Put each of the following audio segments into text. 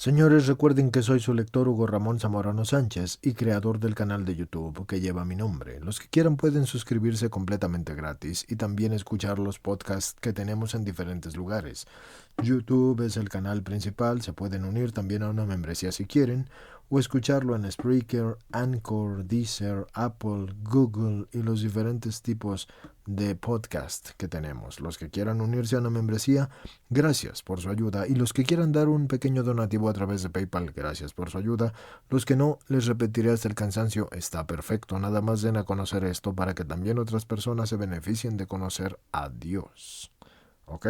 Señores, recuerden que soy su lector Hugo Ramón Zamorano Sánchez y creador del canal de YouTube que lleva mi nombre. Los que quieran pueden suscribirse completamente gratis y también escuchar los podcasts que tenemos en diferentes lugares. YouTube es el canal principal, se pueden unir también a una membresía si quieren, o escucharlo en Spreaker, Anchor, Deezer, Apple, Google y los diferentes tipos de podcast que tenemos. Los que quieran unirse a una membresía, gracias por su ayuda, y los que quieran dar un pequeño donativo a través de PayPal, gracias por su ayuda. Los que no, les repetiré hasta el cansancio, está perfecto, nada más den a conocer esto para que también otras personas se beneficien de conocer a Dios. ¿Ok?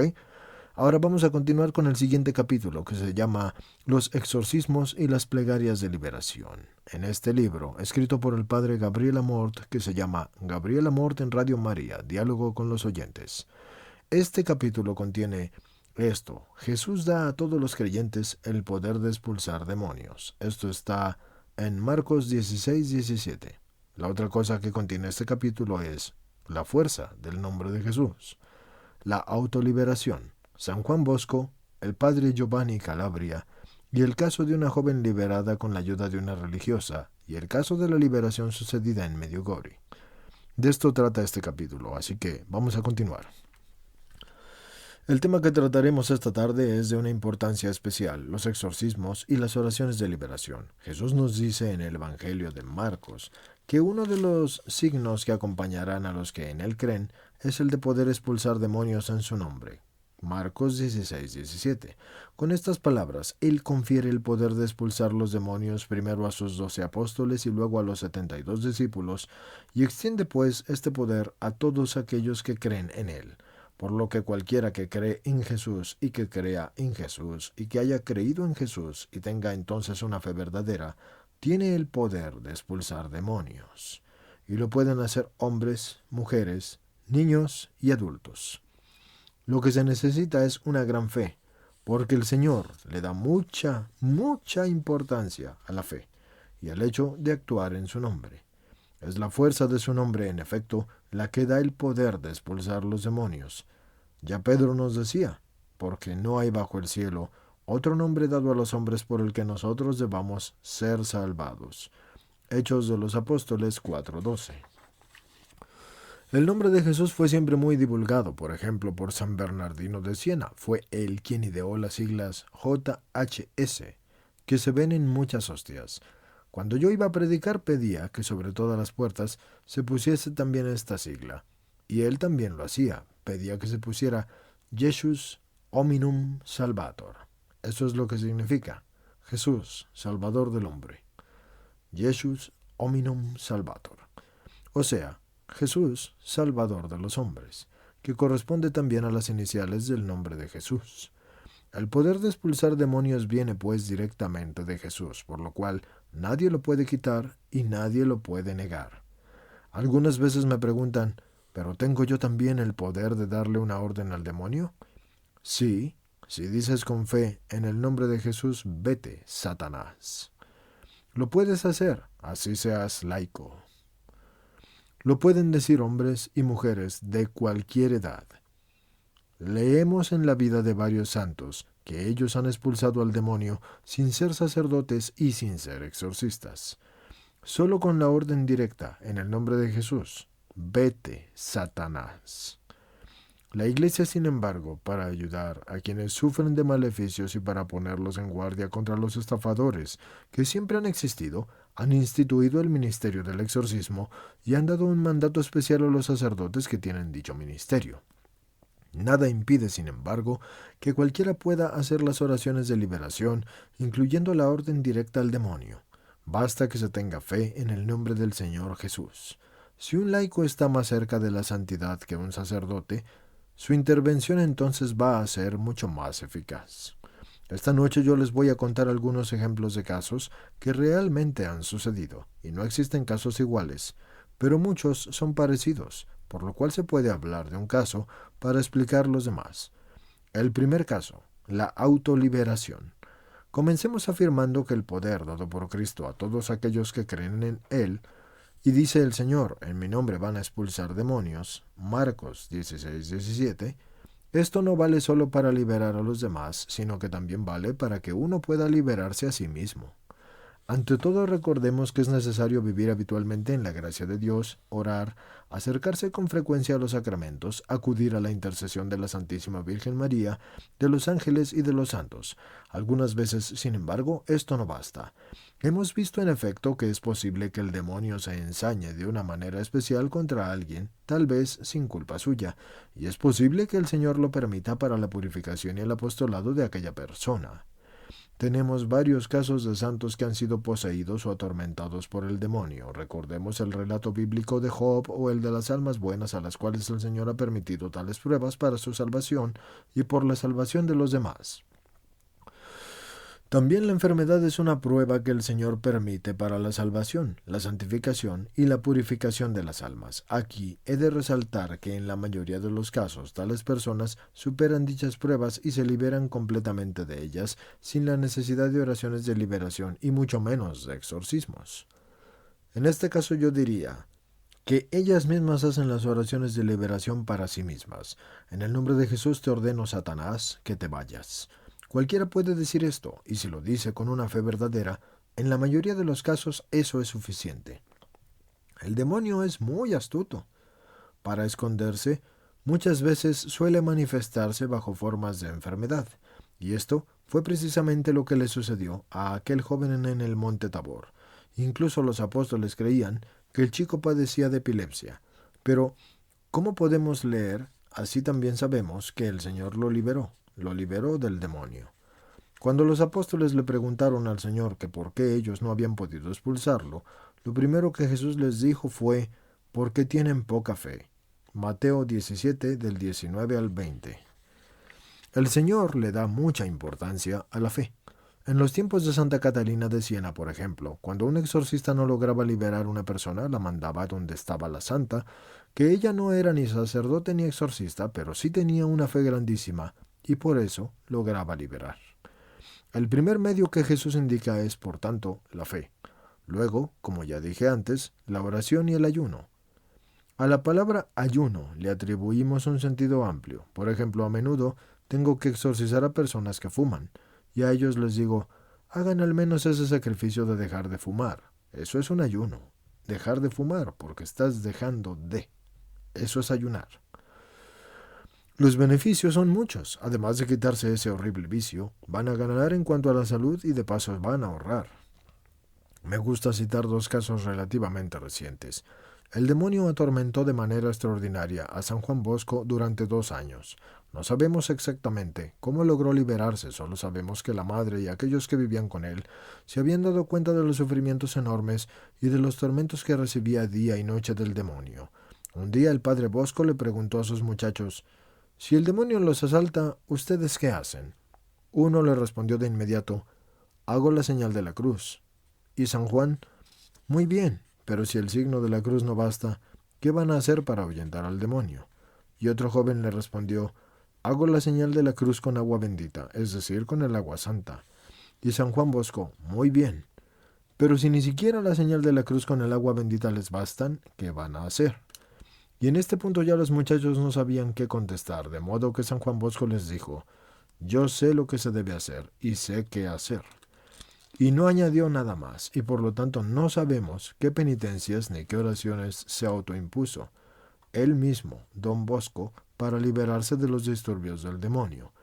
Ahora vamos a continuar con el siguiente capítulo, que se llama Los exorcismos y las plegarias de liberación. En este libro, escrito por el padre Gabriel Amort, que se llama Gabriel Amort en Radio María, Diálogo con los oyentes. Este capítulo contiene esto: Jesús da a todos los creyentes el poder de expulsar demonios. Esto está en Marcos 16:17. La otra cosa que contiene este capítulo es la fuerza del nombre de Jesús, la autoliberación, San Juan Bosco, el padre Giovanni Calabria, y el caso de una joven liberada con la ayuda de una religiosa, y el caso de la liberación sucedida en Medjugorje. De esto trata este capítulo, así que vamos a continuar. El tema que trataremos esta tarde es de una importancia especial: los exorcismos y las oraciones de liberación. Jesús nos dice en el Evangelio de Marcos que uno de los signos que acompañarán a los que en él creen es el de poder expulsar demonios en su nombre. Marcos 16:17. Con estas palabras, él confiere el poder de expulsar los demonios primero a sus 12 apóstoles y luego a los 72 discípulos, y extiende pues este poder a todos aquellos que creen en él. Por lo que cualquiera que cree en Jesús y que crea en Jesús y que haya creído en Jesús y tenga entonces una fe verdadera, tiene el poder de expulsar demonios. Y lo pueden hacer hombres, mujeres, niños y adultos. Lo que se necesita es una gran fe, porque el Señor le da mucha importancia a la fe y al hecho de actuar en su nombre. Es la fuerza de su nombre, en efecto, la que da el poder de expulsar los demonios. Ya Pedro nos decía, porque no hay bajo el cielo otro nombre dado a los hombres por el que nosotros debamos ser salvados. Hechos de los Apóstoles 4:12. El nombre de Jesús fue siempre muy divulgado, por ejemplo, por San Bernardino de Siena. Fue él quien ideó las siglas JHS, que se ven en muchas hostias. Cuando yo iba a predicar pedía que sobre todas las puertas se pusiese también esta sigla. Y él también lo hacía, pedía que se pusiera Jesus Hominum Salvator. Eso es lo que significa Jesús, Salvador del hombre. Jesus Hominum Salvator. O sea, Jesús, Salvador de los hombres, que corresponde también a las iniciales del nombre de Jesús. El poder de expulsar demonios viene pues directamente de Jesús, por lo cual nadie lo puede quitar y nadie lo puede negar. Algunas veces me preguntan, ¿pero tengo yo también el poder de darle una orden al demonio? Sí, si dices con fe, en el nombre de Jesús, vete, Satanás. Lo puedes hacer, así seas laico. Lo pueden decir hombres y mujeres de cualquier edad. Leemos en la vida de varios santos que ellos han expulsado al demonio sin ser sacerdotes y sin ser exorcistas. Solo con la orden directa, en el nombre de Jesús, vete, Satanás. La Iglesia, sin embargo, para ayudar a quienes sufren de maleficios y para ponerlos en guardia contra los estafadores que siempre han existido, han instituido el ministerio del exorcismo y han dado un mandato especial a los sacerdotes que tienen dicho ministerio. Nada impide, sin embargo, que cualquiera pueda hacer las oraciones de liberación, incluyendo la orden directa al demonio. Basta que se tenga fe en el nombre del Señor Jesús. Si un laico está más cerca de la santidad que un sacerdote, su intervención entonces va a ser mucho más eficaz. Esta noche yo les voy a contar algunos ejemplos de casos que realmente han sucedido, y no existen casos iguales, pero muchos son parecidos, por lo cual se puede hablar de un caso para explicar los demás. El primer caso, la autoliberación. Comencemos afirmando que el poder dado por Cristo a todos aquellos que creen en Él, y dice el Señor, en mi nombre van a expulsar demonios, Marcos 16:17, Esto no vale solo para liberar a los demás, sino que también vale para que uno pueda liberarse a sí mismo. Ante todo, recordemos que es necesario vivir habitualmente en la gracia de Dios, orar, acercarse con frecuencia a los sacramentos, acudir a la intercesión de la Santísima Virgen María, de los ángeles y de los santos. Algunas veces, sin embargo, esto no basta. Hemos visto en efecto que es posible que el demonio se ensañe de una manera especial contra alguien, tal vez sin culpa suya, y es posible que el Señor lo permita para la purificación y el apostolado de aquella persona. Tenemos varios casos de santos que han sido poseídos o atormentados por el demonio. Recordemos el relato bíblico de Job o el de las almas buenas a las cuales el Señor ha permitido tales pruebas para su salvación y por la salvación de los demás. También la enfermedad es una prueba que el Señor permite para la salvación, la santificación y la purificación de las almas. Aquí he de resaltar que en la mayoría de los casos tales personas superan dichas pruebas y se liberan completamente de ellas sin la necesidad de oraciones de liberación y mucho menos de exorcismos. En este caso yo diría que ellas mismas hacen las oraciones de liberación para sí mismas. En el nombre de Jesús te ordeno, Satanás, que te vayas. Cualquiera puede decir esto, y si lo dice con una fe verdadera, en la mayoría de los casos eso es suficiente. El demonio es muy astuto. Para esconderse, muchas veces suele manifestarse bajo formas de enfermedad, y esto fue precisamente lo que le sucedió a aquel joven en el monte Tabor. Incluso los apóstoles creían que el chico padecía de epilepsia. Pero, ¿cómo podemos leer? Así también sabemos que el Señor lo liberó del demonio. Cuando los apóstoles le preguntaron al Señor que por qué ellos no habían podido expulsarlo, lo primero que Jesús les dijo fue, porque tienen poca fe. Mateo 17, del 19 al 20. El Señor le da mucha importancia a la fe. En los tiempos de Santa Catalina de Siena, por ejemplo, cuando un exorcista no lograba liberar a una persona, la mandaba donde estaba la santa, que ella no era ni sacerdote ni exorcista, pero sí tenía una fe grandísima, y por eso lograba liberar. El primer medio que Jesús indica es, por tanto, la fe. Luego, como ya dije antes, la oración y el ayuno. A la palabra ayuno le atribuimos un sentido amplio. Por ejemplo, a menudo tengo que exorcizar a personas que fuman, y a ellos les digo, hagan al menos ese sacrificio de dejar de fumar. Eso es un ayuno. Dejar de fumar, porque estás dejando de. Eso es ayunar. Los beneficios son muchos. Además de quitarse ese horrible vicio, van a ganar en cuanto a la salud y de paso van a ahorrar. Me gusta citar dos casos relativamente recientes. El demonio atormentó de manera extraordinaria a San Juan Bosco durante 2 años. No sabemos exactamente cómo logró liberarse, solo sabemos que la madre y aquellos que vivían con él se habían dado cuenta de los sufrimientos enormes y de los tormentos que recibía día y noche del demonio. Un día el padre Bosco le preguntó a sus muchachos, «Si el demonio los asalta, ¿ustedes qué hacen?» Uno le respondió de inmediato, «Hago la señal de la cruz». Y San Juan, «Muy bien, pero si el signo de la cruz no basta, ¿qué van a hacer para ahuyentar al demonio?» Y otro joven le respondió, «Hago la señal de la cruz con agua bendita, es decir, con el agua santa». Y San Juan Bosco, «Muy bien, pero si ni siquiera la señal de la cruz con el agua bendita les bastan, ¿qué van a hacer?» Y en este punto ya los muchachos no sabían qué contestar, de modo que San Juan Bosco les dijo, «Yo sé lo que se debe hacer y sé qué hacer». Y no añadió nada más, y por lo tanto no sabemos qué penitencias ni qué oraciones se autoimpuso él mismo, don Bosco, para liberarse de los disturbios del demonio.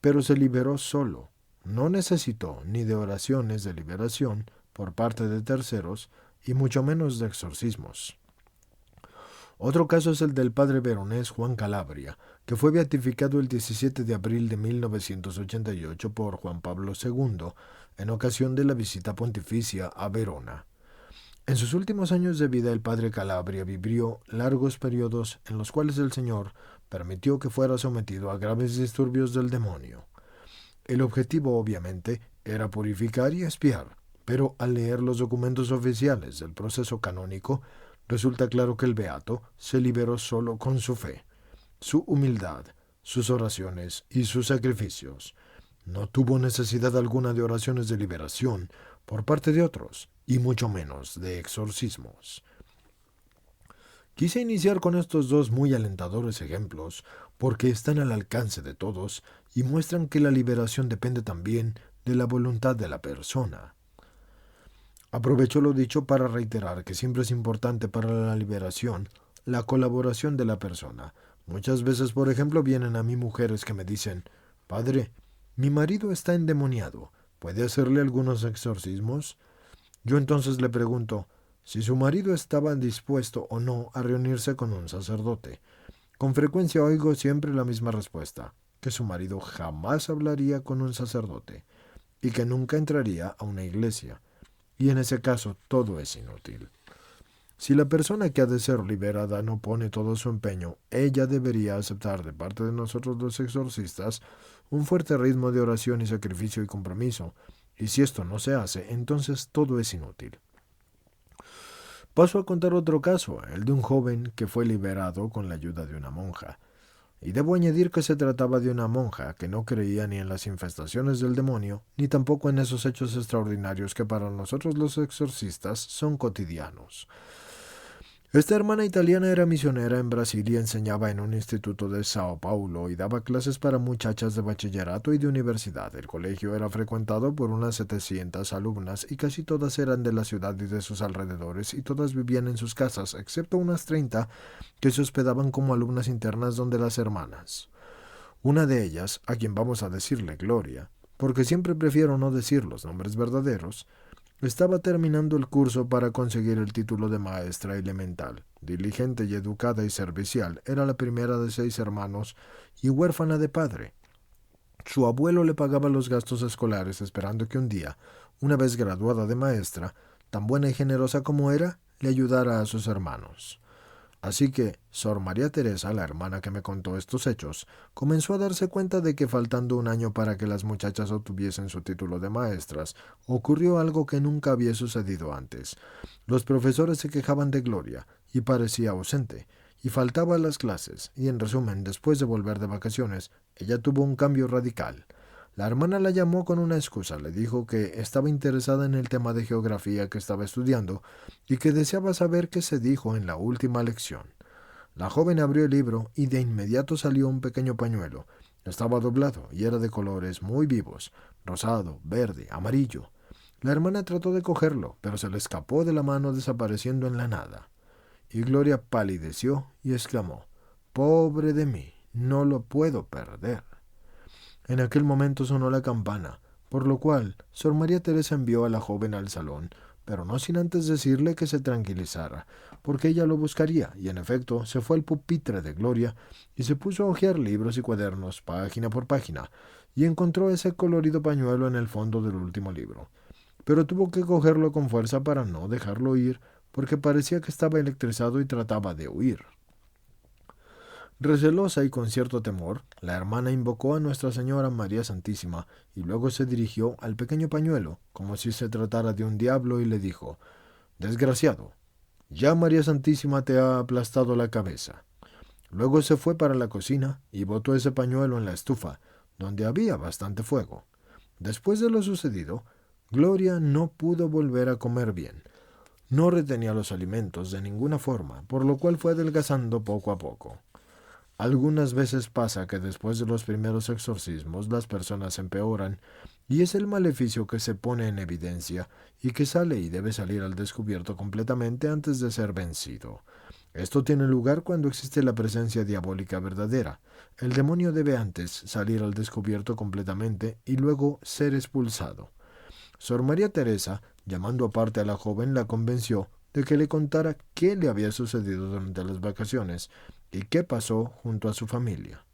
Pero se liberó solo. No necesitó ni de oraciones de liberación por parte de terceros, y mucho menos de exorcismos. Otro caso es el del padre veronés Juan Calabria, que fue beatificado el 17 de abril de 1988 por Juan Pablo II, en ocasión de la visita pontificia a Verona. En sus últimos años de vida el padre Calabria vivió largos periodos en los cuales el Señor permitió que fuera sometido a graves disturbios del demonio. El objetivo, obviamente, era purificar y expiar, pero al leer los documentos oficiales del proceso canónico, resulta claro que el beato se liberó solo con su fe, su humildad, sus oraciones y sus sacrificios. No tuvo necesidad alguna de oraciones de liberación por parte de otros, y mucho menos de exorcismos. Quise iniciar con estos dos muy alentadores ejemplos porque están al alcance de todos y muestran que la liberación depende también de la voluntad de la persona. Aprovecho lo dicho para reiterar que siempre es importante para la liberación la colaboración de la persona. Muchas veces, por ejemplo, vienen a mí mujeres que me dicen: «Padre, mi marido está endemoniado, ¿puede hacerle algunos exorcismos?». Yo entonces le pregunto si su marido estaba dispuesto o no a reunirse con un sacerdote. Con frecuencia oigo siempre la misma respuesta, que su marido jamás hablaría con un sacerdote y que nunca entraría a una iglesia. Y en ese caso todo es inútil. Si la persona que ha de ser liberada no pone todo su empeño, ella debería aceptar de parte de nosotros los exorcistas un fuerte ritmo de oración y sacrificio y compromiso, y si esto no se hace, entonces todo es inútil. Paso a contar otro caso, el de un joven que fue liberado con la ayuda de una monja. Y debo añadir que se trataba de una monja que no creía ni en las infestaciones del demonio, ni tampoco en esos hechos extraordinarios que para nosotros los exorcistas son cotidianos. Esta hermana italiana era misionera en Brasil y enseñaba en un instituto de Sao Paulo y daba clases para muchachas de bachillerato y de universidad. El colegio era frecuentado por unas 700 alumnas y casi todas eran de la ciudad y de sus alrededores y todas vivían en sus casas, excepto unas 30 que se hospedaban como alumnas internas donde las hermanas. Una de ellas, a quien vamos a decirle Gloria, porque siempre prefiero no decir los nombres verdaderos, estaba terminando el curso para conseguir el título de maestra elemental. Diligente y educada y servicial, era la primera de 6 hermanos y huérfana de padre. Su abuelo le pagaba los gastos escolares esperando que un día, una vez graduada de maestra, tan buena y generosa como era, le ayudara a sus hermanos. Así que Sor María Teresa, la hermana que me contó estos hechos, comenzó a darse cuenta de que faltando un año para que las muchachas obtuviesen su título de maestras, ocurrió algo que nunca había sucedido antes. Los profesores se quejaban de Gloria, y parecía ausente, y faltaba a las clases, y en resumen, después de volver de vacaciones, ella tuvo un cambio radical. La hermana la llamó con una excusa, le dijo que estaba interesada en el tema de geografía que estaba estudiando y que deseaba saber qué se dijo en la última lección. La joven abrió el libro y de inmediato salió un pequeño pañuelo. Estaba doblado y era de colores muy vivos, rosado, verde, amarillo. La hermana trató de cogerlo, pero se le escapó de la mano desapareciendo en la nada. Y Gloria palideció y exclamó: «Pobre de mí, no lo puedo perder». En aquel momento sonó la campana, por lo cual Sor María Teresa envió a la joven al salón, pero no sin antes decirle que se tranquilizara, porque ella lo buscaría, y en efecto se fue al pupitre de Gloria y se puso a hojear libros y cuadernos, página por página, y encontró ese colorido pañuelo en el fondo del último libro. Pero tuvo que cogerlo con fuerza para no dejarlo ir, porque parecía que estaba electrizado y trataba de huir. Recelosa y con cierto temor, la hermana invocó a Nuestra Señora María Santísima y luego se dirigió al pequeño pañuelo, como si se tratara de un diablo, y le dijo: «Desgraciado, ya María Santísima te ha aplastado la cabeza». Luego se fue para la cocina y botó ese pañuelo en la estufa, donde había bastante fuego. Después de lo sucedido, Gloria no pudo volver a comer bien. No retenía los alimentos de ninguna forma, por lo cual fue adelgazando poco a poco. Algunas veces pasa que después de los primeros exorcismos las personas empeoran, y es el maleficio que se pone en evidencia y que sale y debe salir al descubierto completamente antes de ser vencido. Esto tiene lugar cuando existe la presencia diabólica verdadera. El demonio debe antes salir al descubierto completamente y luego ser expulsado. Sor María Teresa, llamando aparte a la joven, la convenció de que le contara qué le había sucedido durante las vacaciones y qué pasó junto a su familia.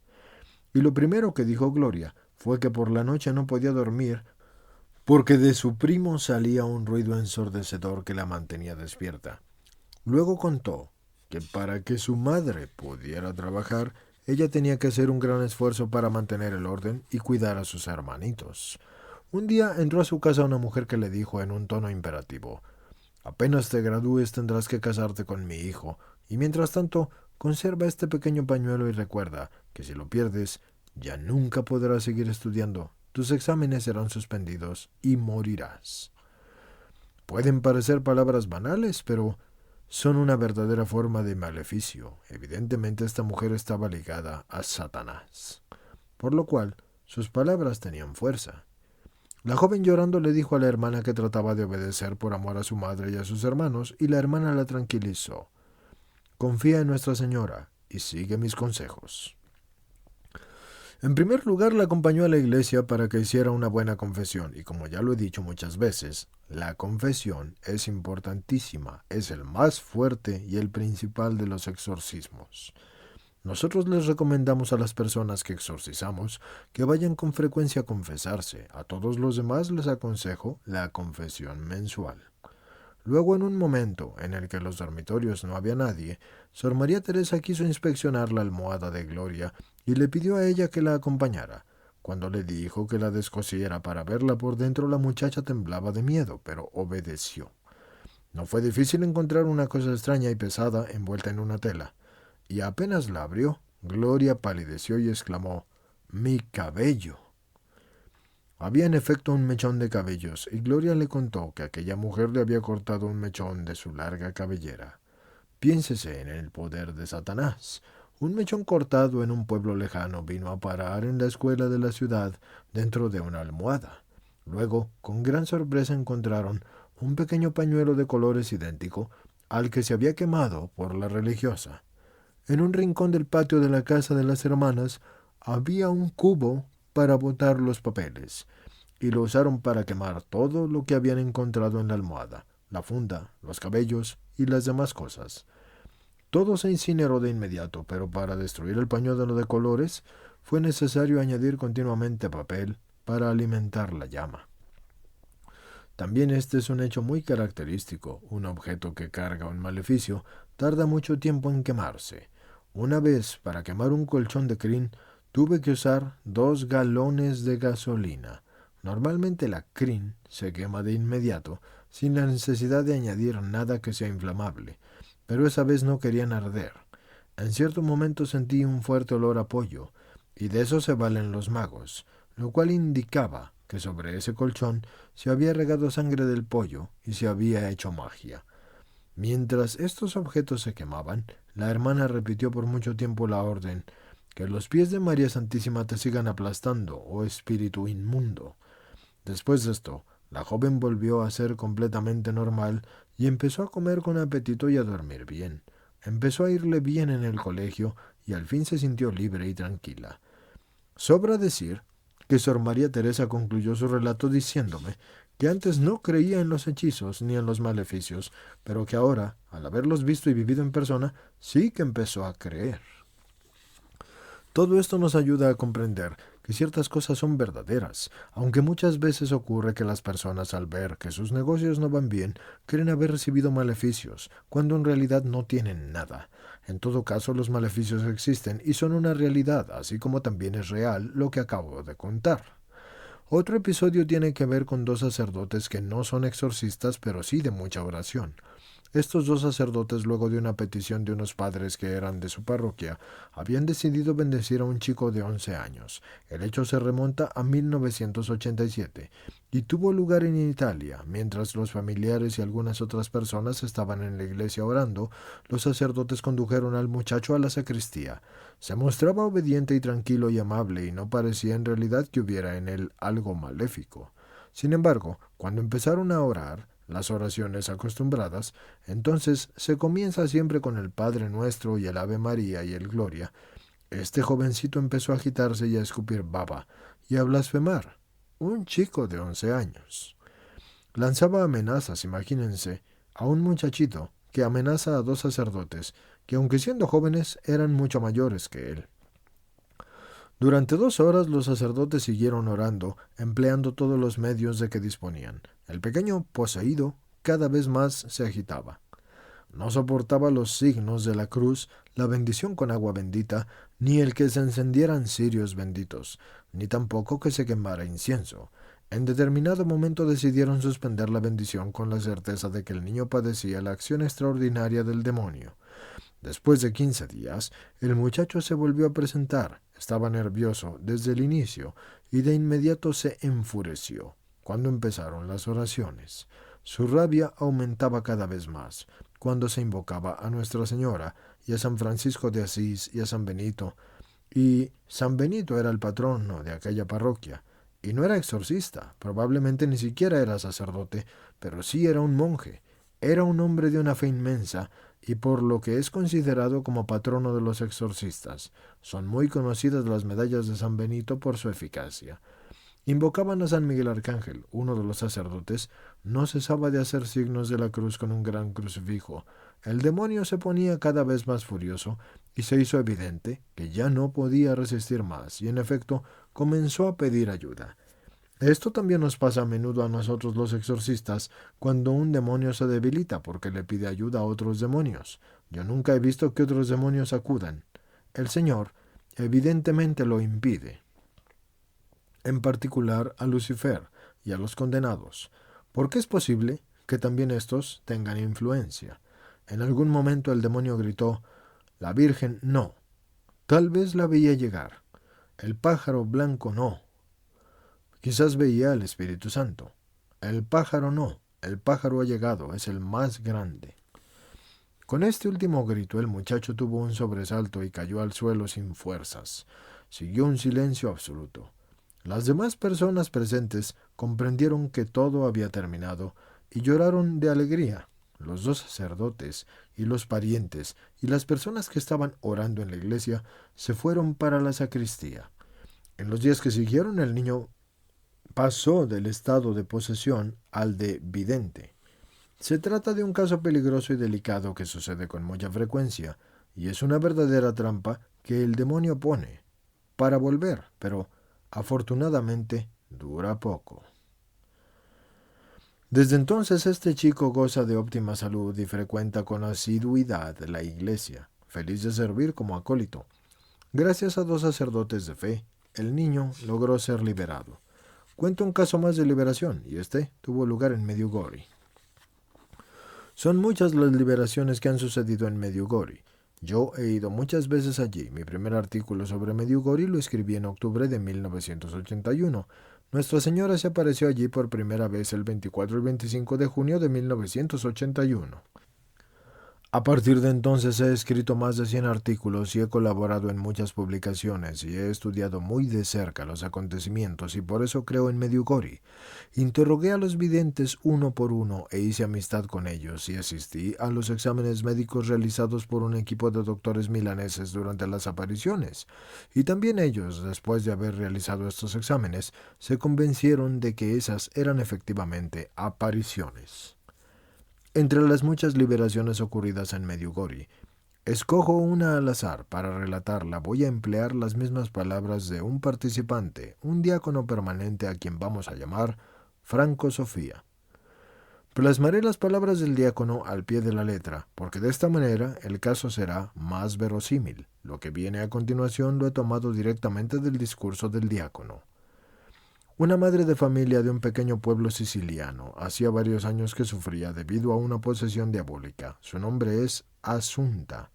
Y lo primero que dijo Gloria fue que por la noche no podía dormir porque de su primo salía un ruido ensordecedor que la mantenía despierta. Luego contó que para que su madre pudiera trabajar, ella tenía que hacer un gran esfuerzo para mantener el orden y cuidar a sus hermanitos. Un día entró a su casa una mujer que le dijo en un tono imperativo: «Apenas te gradúes tendrás que casarte con mi hijo, y mientras tanto conserva este pequeño pañuelo y recuerda que si lo pierdes, ya nunca podrás seguir estudiando, tus exámenes serán suspendidos y morirás». Pueden parecer palabras banales, pero son una verdadera forma de maleficio. Evidentemente esta mujer estaba ligada a Satanás, por lo cual sus palabras tenían fuerza. La joven llorando le dijo a la hermana que trataba de obedecer por amor a su madre y a sus hermanos, y la hermana la tranquilizó. Confía en Nuestra Señora y sigue mis consejos. En primer lugar, la acompañó a la iglesia para que hiciera una buena confesión, y como ya lo he dicho muchas veces, la confesión es importantísima, es el más fuerte y el principal de los exorcismos. Nosotros les recomendamos a las personas que exorcizamos que vayan con frecuencia a confesarse. A todos los demás les aconsejo la confesión mensual. Luego, en un momento en el que en los dormitorios no había nadie, Sor María Teresa quiso inspeccionar la almohada de Gloria y le pidió a ella que la acompañara. Cuando le dijo que la descosiera para verla por dentro, la muchacha temblaba de miedo, pero obedeció. No fue difícil encontrar una cosa extraña y pesada envuelta en una tela, y apenas la abrió, Gloria palideció y exclamó: «¡Mi cabello!». Había en efecto un mechón de cabellos, y Gloria le contó que aquella mujer le había cortado un mechón de su larga cabellera. Piénsese en el poder de Satanás. Un mechón cortado en un pueblo lejano vino a parar en la escuela de la ciudad dentro de una almohada. Luego, con gran sorpresa, encontraron un pequeño pañuelo de colores idéntico al que se había quemado por la religiosa. En un rincón del patio de la casa de las hermanas había un cubo para botar los papeles, y lo usaron para quemar todo lo que habían encontrado en la almohada, la funda, los cabellos y las demás cosas. Todo se incineró de inmediato, pero para destruir el pañuelo de colores fue necesario añadir continuamente papel para alimentar la llama. También este es un hecho muy característico. Un objeto que carga un maleficio tarda mucho tiempo en quemarse. Una vez, para quemar un colchón de crin, tuve que usar 2 galones de gasolina. Normalmente la crin se quema de inmediato, sin la necesidad de añadir nada que sea inflamable, pero esa vez no querían arder. En cierto momento sentí un fuerte olor a pollo, y de eso se valen los magos, lo cual indicaba que sobre ese colchón se había regado sangre del pollo y se había hecho magia. Mientras estos objetos se quemaban, la hermana repitió por mucho tiempo la orden: «Que los pies de María Santísima te sigan aplastando, oh espíritu inmundo». Después de esto, la joven volvió a ser completamente normal y empezó a comer con apetito y a dormir bien. Empezó a irle bien en el colegio y al fin se sintió libre y tranquila. Sobra decir que Sor María Teresa concluyó su relato diciéndome que antes no creía en los hechizos ni en los maleficios, pero que ahora, al haberlos visto y vivido en persona, sí que empezó a creer. Todo esto nos ayuda a comprender que ciertas cosas son verdaderas, aunque muchas veces ocurre que las personas, al ver que sus negocios no van bien, creen haber recibido maleficios, cuando en realidad no tienen nada. En todo caso, los maleficios existen y son una realidad, así como también es real lo que acabo de contar. Otro episodio tiene que ver con 2 sacerdotes que no son exorcistas, pero sí de mucha oración. Estos 2 sacerdotes, luego de una petición de unos padres que eran de su parroquia, habían decidido bendecir a un chico de 11 años. El hecho se remonta a 1987 y tuvo lugar en Italia. Mientras los familiares y algunas otras personas estaban en la iglesia orando, los sacerdotes condujeron al muchacho a la sacristía. Se mostraba obediente y tranquilo y amable, y no parecía en realidad que hubiera en él algo maléfico. Sin embargo, cuando empezaron a orar, las oraciones acostumbradas, entonces se comienza siempre con el Padre Nuestro y el Ave María y el Gloria. Este jovencito empezó a agitarse y a escupir baba y a blasfemar. Un chico de 11 años. Lanzaba amenazas, imagínense, a un muchachito que amenaza a 2 sacerdotes, que aunque siendo jóvenes eran mucho mayores que él. Durante 2 horas los sacerdotes siguieron orando, empleando todos los medios de que disponían. El pequeño poseído cada vez más se agitaba. No soportaba los signos de la cruz, la bendición con agua bendita, ni el que se encendieran cirios benditos, ni tampoco que se quemara incienso. En determinado momento decidieron suspender la bendición con la certeza de que el niño padecía la acción extraordinaria del demonio. Después de 15 días, el muchacho se volvió a presentar. Estaba nervioso desde el inicio y de inmediato se enfureció cuando empezaron las oraciones. Su rabia aumentaba cada vez más. cuando se invocaba a Nuestra Señora y a San Francisco de Asís y a San Benito. Y San Benito era el patrono de aquella parroquia. Y no era exorcista, probablemente ni siquiera era sacerdote, pero sí era un monje. Era un hombre de una fe inmensa y por lo que es considerado como patrono de los exorcistas. Son muy conocidas las medallas de San Benito por su eficacia. Invocaban a San Miguel Arcángel, uno de los sacerdotes, no cesaba de hacer signos de la cruz con un gran crucifijo. El demonio se ponía cada vez más furioso y se hizo evidente que ya no podía resistir más y en efecto comenzó a pedir ayuda. Esto también nos pasa a menudo a nosotros los exorcistas cuando un demonio se debilita porque le pide ayuda a otros demonios. Yo nunca he visto que otros demonios acudan. El Señor evidentemente lo impide, en particular a Lucifer y a los condenados, porque es posible que también estos tengan influencia. En algún momento el demonio gritó: «La Virgen no». Tal vez la veía llegar. El pájaro blanco no. Quizás veía al Espíritu Santo. El pájaro no. El pájaro ha llegado, es el más grande. Con este último grito el muchacho tuvo un sobresalto y cayó al suelo sin fuerzas. Siguió un silencio absoluto. Las demás personas presentes comprendieron que todo había terminado y lloraron de alegría. Los dos sacerdotes y los parientes y las personas que estaban orando en la iglesia se fueron para la sacristía. En los días que siguieron el niño pasó del estado de posesión al de vidente. Se trata de un caso peligroso y delicado que sucede con mucha frecuencia, y es una verdadera trampa que el demonio pone para volver, pero afortunadamente dura poco. Desde entonces este chico goza de óptima salud y frecuenta con asiduidad la iglesia, feliz de servir como acólito. Gracias a 2 sacerdotes de fe, el niño logró ser liberado. Cuento un caso más de liberación, y este tuvo lugar en Medjugorje. Son muchas las liberaciones que han sucedido en Medjugorje. Yo he ido muchas veces allí. Mi primer artículo sobre Medjugorje lo escribí en octubre de 1981. Nuestra Señora se apareció allí por primera vez el 24 y 25 de junio de 1981. A partir de entonces he escrito más de 100 artículos y he colaborado en muchas publicaciones y he estudiado muy de cerca los acontecimientos y por eso creo en Medjugorje. Interrogué a los videntes uno por uno e hice amistad con ellos y asistí a los exámenes médicos realizados por un equipo de doctores milaneses durante las apariciones. Y también ellos, después de haber realizado estos exámenes, se convencieron de que esas eran efectivamente apariciones. Entre las muchas liberaciones ocurridas en Medjugorje, escojo una al azar para relatarla. Voy a emplear las mismas palabras de un participante, un diácono permanente a quien vamos a llamar Franco Sofía. Plasmaré las palabras del diácono al pie de la letra, porque de esta manera el caso será más verosímil. Lo que viene a continuación lo he tomado directamente del discurso del diácono. Una madre de familia de un pequeño pueblo siciliano hacía varios años que sufría debido a una posesión diabólica. Su nombre es Asunta.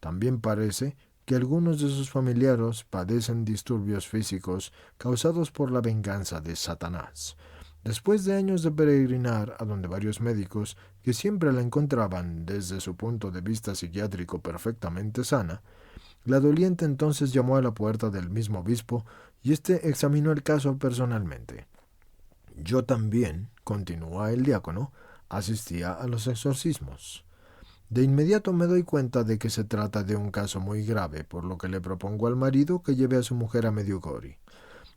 También parece que algunos de sus familiares padecen disturbios físicos causados por la venganza de Satanás. Después de años de peregrinar a donde varios médicos, que siempre la encontraban desde su punto de vista psiquiátrico perfectamente sana, la doliente entonces llamó a la puerta del mismo obispo y éste examinó el caso personalmente. Yo también, continúa el diácono, asistía a los exorcismos. De inmediato me doy cuenta de que se trata de un caso muy grave, por lo que le propongo al marido que lleve a su mujer a Medjugorje.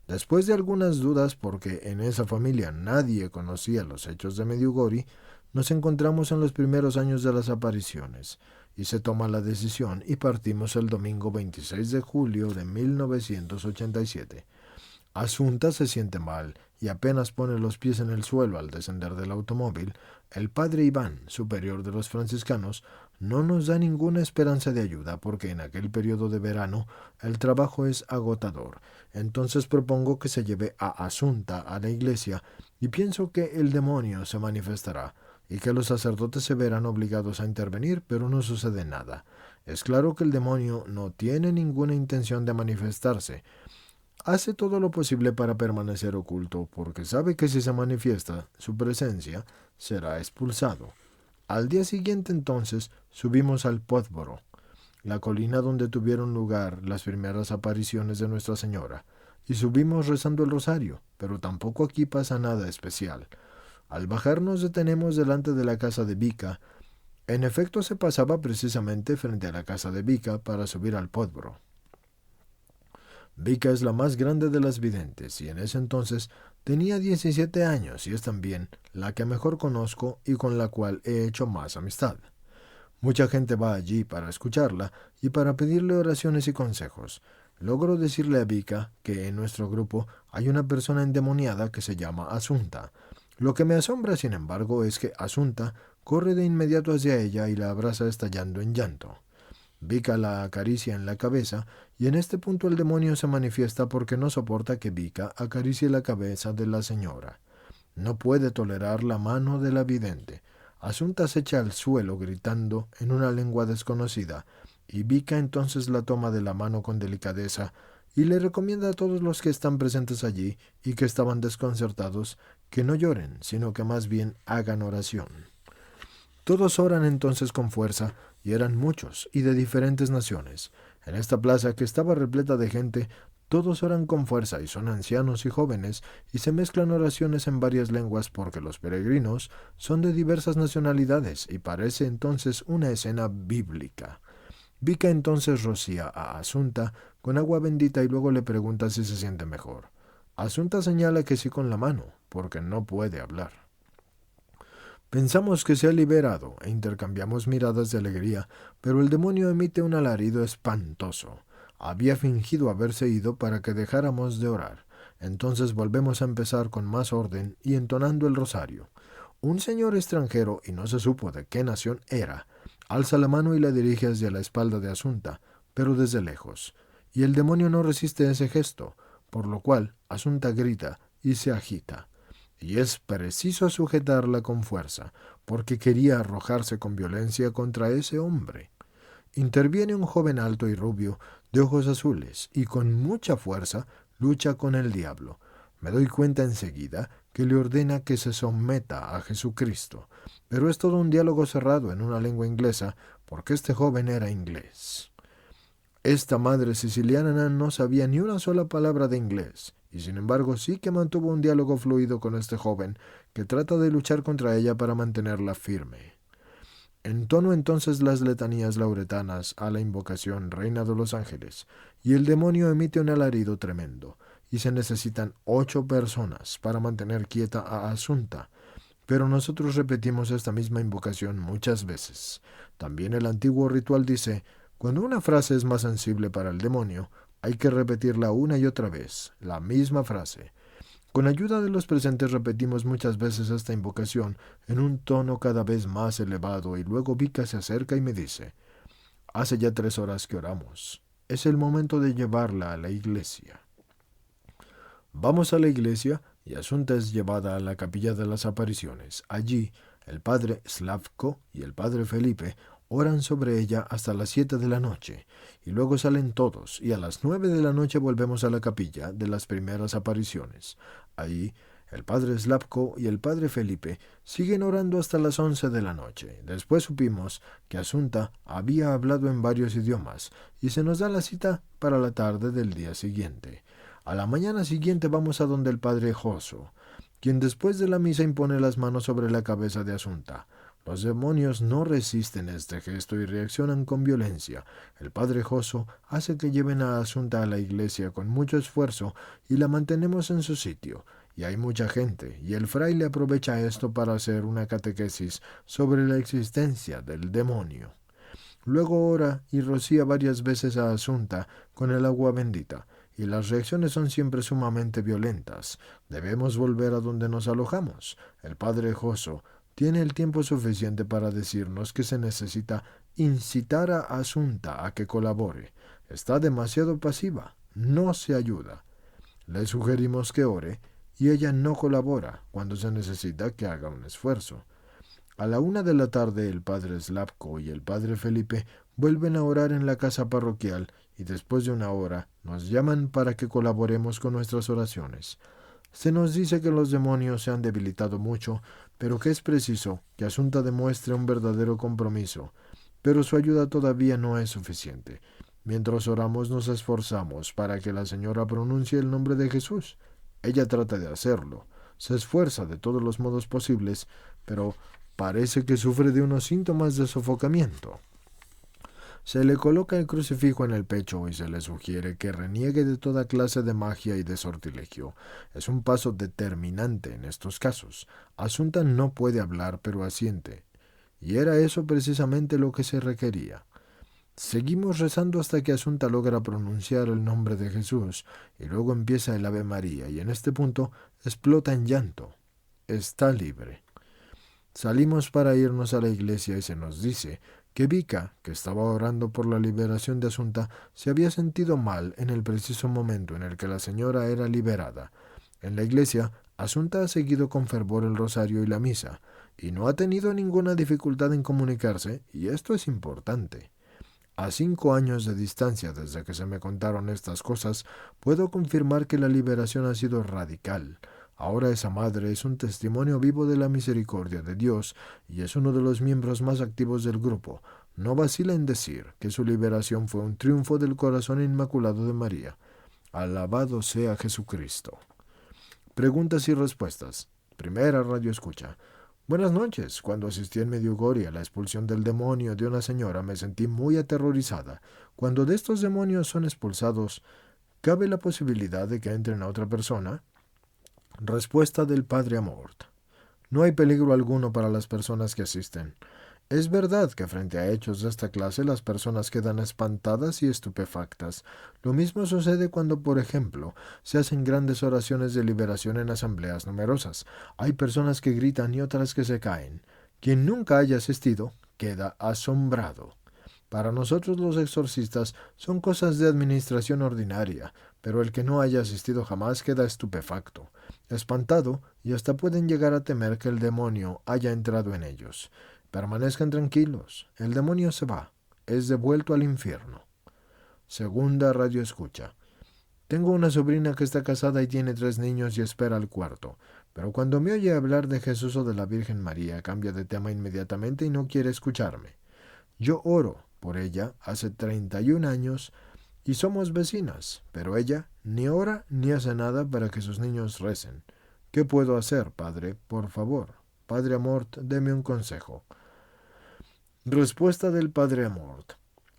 Después de algunas dudas, porque en esa familia nadie conocía los hechos de Medjugorje, nos encontramos en los primeros años de las apariciones, y se toma la decisión y partimos el domingo 26 de julio de 1987. Asunta se siente mal y apenas pone los pies en el suelo al descender del automóvil. El padre Iván, superior de los franciscanos, no nos da ninguna esperanza de ayuda porque en aquel periodo de verano el trabajo es agotador. Entonces propongo que se lleve a Asunta a la iglesia y pienso que el demonio se manifestará y que los sacerdotes se verán obligados a intervenir, pero no sucede nada. Es claro que el demonio no tiene ninguna intención de manifestarse. Hace todo lo posible para permanecer oculto, porque sabe que si se manifiesta su presencia, será expulsado. Al día siguiente entonces subimos al Podboro, la colina donde tuvieron lugar las primeras apariciones de Nuestra Señora, y subimos rezando el rosario, pero tampoco aquí pasa nada especial. Al bajar nos detenemos delante de la casa de Vika. En efecto, se pasaba precisamente frente a la casa de Vika para subir al Podboro. Vika es la más grande de las videntes y en ese entonces tenía 17 años y es también la que mejor conozco y con la cual he hecho más amistad. Mucha gente va allí para escucharla y para pedirle oraciones y consejos. Logro decirle a Vika que en nuestro grupo hay una persona endemoniada que se llama Asunta. Lo que me asombra, sin embargo, es que Asunta corre de inmediato hacia ella y la abraza estallando en llanto. Vika la acaricia en la cabeza y en este punto el demonio se manifiesta porque no soporta que Vika acaricie la cabeza de la señora. No puede tolerar la mano de la vidente. Asunta se echa al suelo gritando en una lengua desconocida y Vika entonces la toma de la mano con delicadeza y le recomienda a todos los que están presentes allí y que estaban desconcertados que no lloren, sino que más bien hagan oración. Todos oran entonces con fuerza, y eran muchos, y de diferentes naciones. En esta plaza, que estaba repleta de gente, todos oran con fuerza, y son ancianos y jóvenes, y se mezclan oraciones en varias lenguas porque los peregrinos son de diversas nacionalidades, y parece entonces una escena bíblica. Vika entonces rocía a Asunta con agua bendita y luego le pregunta si se siente mejor. Asunta señala que sí con la mano, porque no puede hablar. Pensamos que se ha liberado e intercambiamos miradas de alegría, pero el demonio emite un alarido espantoso. Había fingido haberse ido para que dejáramos de orar. Entonces volvemos a empezar con más orden y entonando el rosario. Un señor extranjero, y no se supo de qué nación era, alza la mano y la dirige hacia la espalda de Asunta, pero desde lejos. Y el demonio no resiste ese gesto, por lo cual Asunta grita y se agita. Y es preciso sujetarla con fuerza, porque quería arrojarse con violencia contra ese hombre. Interviene un joven alto y rubio, de ojos azules, y con mucha fuerza lucha con el diablo. Me doy cuenta enseguida que le ordena que se someta a Jesucristo, pero es todo un diálogo cerrado en una lengua inglesa, porque este joven era inglés. Esta madre siciliana no sabía ni una sola palabra de inglés, y sin embargo sí que mantuvo un diálogo fluido con este joven, que trata de luchar contra ella para mantenerla firme. Entono entonces las letanías lauretanas a la invocación Reina de los Ángeles, y el demonio emite un alarido tremendo, y se necesitan 8 personas para mantener quieta a Asunta, pero nosotros repetimos esta misma invocación muchas veces. También el antiguo ritual dice: cuando una frase es más sensible para el demonio, hay que repetirla una y otra vez, la misma frase. Con ayuda de los presentes repetimos muchas veces esta invocación en un tono cada vez más elevado y luego Vika se acerca y me dice: hace ya 3 horas que oramos. Es el momento de llevarla a la iglesia. Vamos a la iglesia y Asunta es llevada a la capilla de las apariciones. Allí, el padre Slavko y el padre Felipe oran sobre ella hasta las 7 de la noche, y luego salen todos, y a las 9 de la noche volvemos a la capilla de las primeras apariciones. Ahí, el padre Slavko y el padre Felipe siguen orando hasta las 11 de la noche. Después supimos que Asunta había hablado en varios idiomas, y se nos da la cita para la tarde del día siguiente. A la mañana siguiente vamos a donde el padre Joso, quien después de la misa impone las manos sobre la cabeza de Asunta. Los demonios no resisten este gesto y reaccionan con violencia. El padre Joso hace que lleven a Asunta a la iglesia con mucho esfuerzo y la mantenemos en su sitio. Y hay mucha gente, y el fraile aprovecha esto para hacer una catequesis sobre la existencia del demonio. Luego ora y rocía varias veces a Asunta con el agua bendita, y las reacciones son siempre sumamente violentas. Debemos volver a donde nos alojamos. El padre Joso tiene el tiempo suficiente para decirnos que se necesita incitar a Asunta a que colabore. Está demasiado pasiva, no se ayuda. Le sugerimos que ore y ella no colabora cuando se necesita que haga un esfuerzo. A la 1 de la tarde el padre Slavko y el padre Felipe vuelven a orar en la casa parroquial y después de 1 hora nos llaman para que colaboremos con nuestras oraciones. Se nos dice que los demonios se han debilitado mucho, pero que es preciso que Asunta demuestre un verdadero compromiso. Pero su ayuda todavía no es suficiente. Mientras oramos nos esforzamos para que la señora pronuncie el nombre de Jesús. Ella trata de hacerlo, se esfuerza de todos los modos posibles, pero parece que sufre de unos síntomas de sofocamiento. Se le coloca el crucifijo en el pecho y se le sugiere que reniegue de toda clase de magia y de sortilegio. Es un paso determinante en estos casos. Asunta no puede hablar, pero asiente. Y era eso precisamente lo que se requería. Seguimos rezando hasta que Asunta logra pronunciar el nombre de Jesús, y luego empieza el Ave María, y en este punto explota en llanto. Está libre. Salimos para irnos a la iglesia y se nos dice que Vika, que estaba orando por la liberación de Asunta, se había sentido mal en el preciso momento en el que la señora era liberada. En la iglesia, Asunta ha seguido con fervor el rosario y la misa, y no ha tenido ninguna dificultad en comunicarse, y esto es importante. A 5 años de distancia desde que se me contaron estas cosas, puedo confirmar que la liberación ha sido radical. Ahora esa madre es un testimonio vivo de la misericordia de Dios y es uno de los miembros más activos del grupo. No vacila en decir que su liberación fue un triunfo del corazón inmaculado de María. Alabado sea Jesucristo. Preguntas y respuestas. Primera radio escucha. Buenas noches. Cuando asistí en Medjugorje a la expulsión del demonio de una señora me sentí muy aterrorizada. Cuando de estos demonios son expulsados, ¿cabe la posibilidad de que entren a otra persona? Respuesta del Padre Amort. No hay peligro alguno para las personas que asisten. Es verdad que frente a hechos de esta clase las personas quedan espantadas y estupefactas. Lo mismo sucede cuando, por ejemplo, se hacen grandes oraciones de liberación en asambleas numerosas. Hay personas que gritan y otras que se caen. Quien nunca haya asistido queda asombrado. Para nosotros los exorcistas son cosas de administración ordinaria, pero el que no haya asistido jamás queda estupefacto, espantado, y hasta pueden llegar a temer que el demonio haya entrado en ellos. Permanezcan tranquilos, el demonio se va, es devuelto al infierno. Segunda radio escucha. Tengo una sobrina que está casada y tiene 3 niños y espera al cuarto, pero cuando me oye hablar de Jesús o de la Virgen María cambia de tema inmediatamente y no quiere escucharme. Yo oro por ella hace 31 años y somos vecinas, pero ella ni ora ni hace nada para que sus niños recen. ¿Qué puedo hacer, padre? Por favor. Padre Amort, deme un consejo. Respuesta del Padre Amort.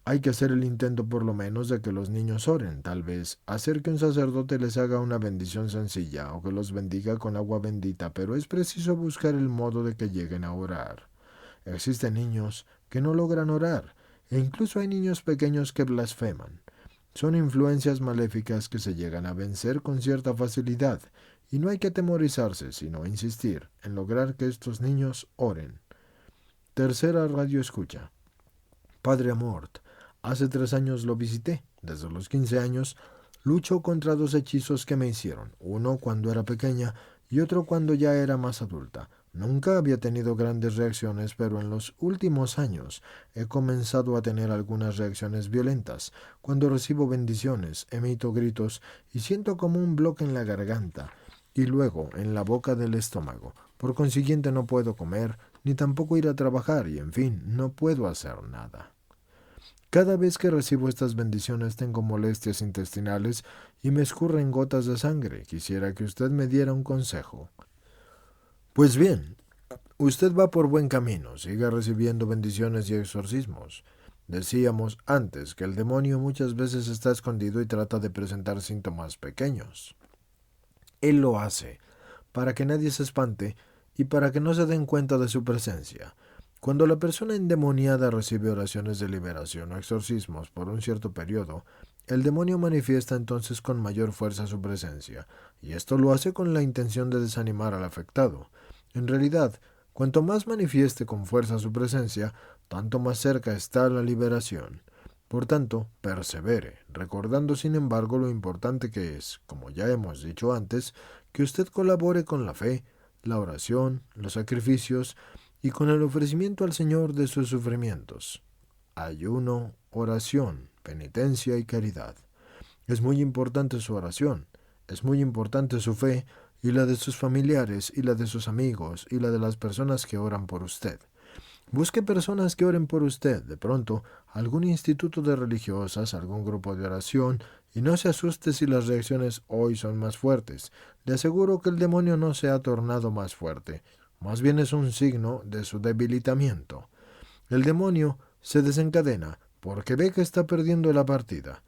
Hay que hacer el intento por lo menos de que los niños oren, tal vez hacer que un sacerdote les haga una bendición sencilla o que los bendiga con agua bendita, pero es preciso buscar el modo de que lleguen a orar. Existen niños que no logran orar, e incluso hay niños pequeños que blasfeman. Son influencias maléficas que se llegan a vencer con cierta facilidad, y no hay que atemorizarse, sino insistir en lograr que estos niños oren. Tercera radio escucha. Padre Amort, hace 3 años lo visité. Desde los 15 años lucho contra 2 hechizos que me hicieron, uno cuando era pequeña y otro cuando ya era más adulta. Nunca había tenido grandes reacciones, pero en los últimos años he comenzado a tener algunas reacciones violentas. Cuando recibo bendiciones, emito gritos y siento como un bloque en la garganta y luego en la boca del estómago. Por consiguiente no puedo comer, ni tampoco ir a trabajar y, en fin, no puedo hacer nada. Cada vez que recibo estas bendiciones tengo molestias intestinales y me escurren gotas de sangre. Quisiera que usted me diera un consejo. Pues bien, usted va por buen camino, siga recibiendo bendiciones y exorcismos. Decíamos antes que el demonio muchas veces está escondido y trata de presentar síntomas pequeños. Él lo hace para que nadie se espante y para que no se den cuenta de su presencia. Cuando la persona endemoniada recibe oraciones de liberación o exorcismos por un cierto periodo, el demonio manifiesta entonces con mayor fuerza su presencia, y esto lo hace con la intención de desanimar al afectado. En realidad, cuanto más manifieste con fuerza su presencia, tanto más cerca está la liberación. Por tanto, persevere, recordando sin embargo lo importante que es, como ya hemos dicho antes, que usted colabore con la fe, la oración, los sacrificios y con el ofrecimiento al Señor de sus sufrimientos. Ayuno, oración, penitencia y caridad. Es muy importante su oración, es muy importante su fe y la de sus familiares, y la de sus amigos, y la de las personas que oran por usted. Busque personas que oren por usted, de pronto, algún instituto de religiosas, algún grupo de oración, y no se asuste si las reacciones hoy son más fuertes. Le aseguro que el demonio no se ha tornado más fuerte, más bien es un signo de su debilitamiento. El demonio se desencadena porque ve que está perdiendo la partida.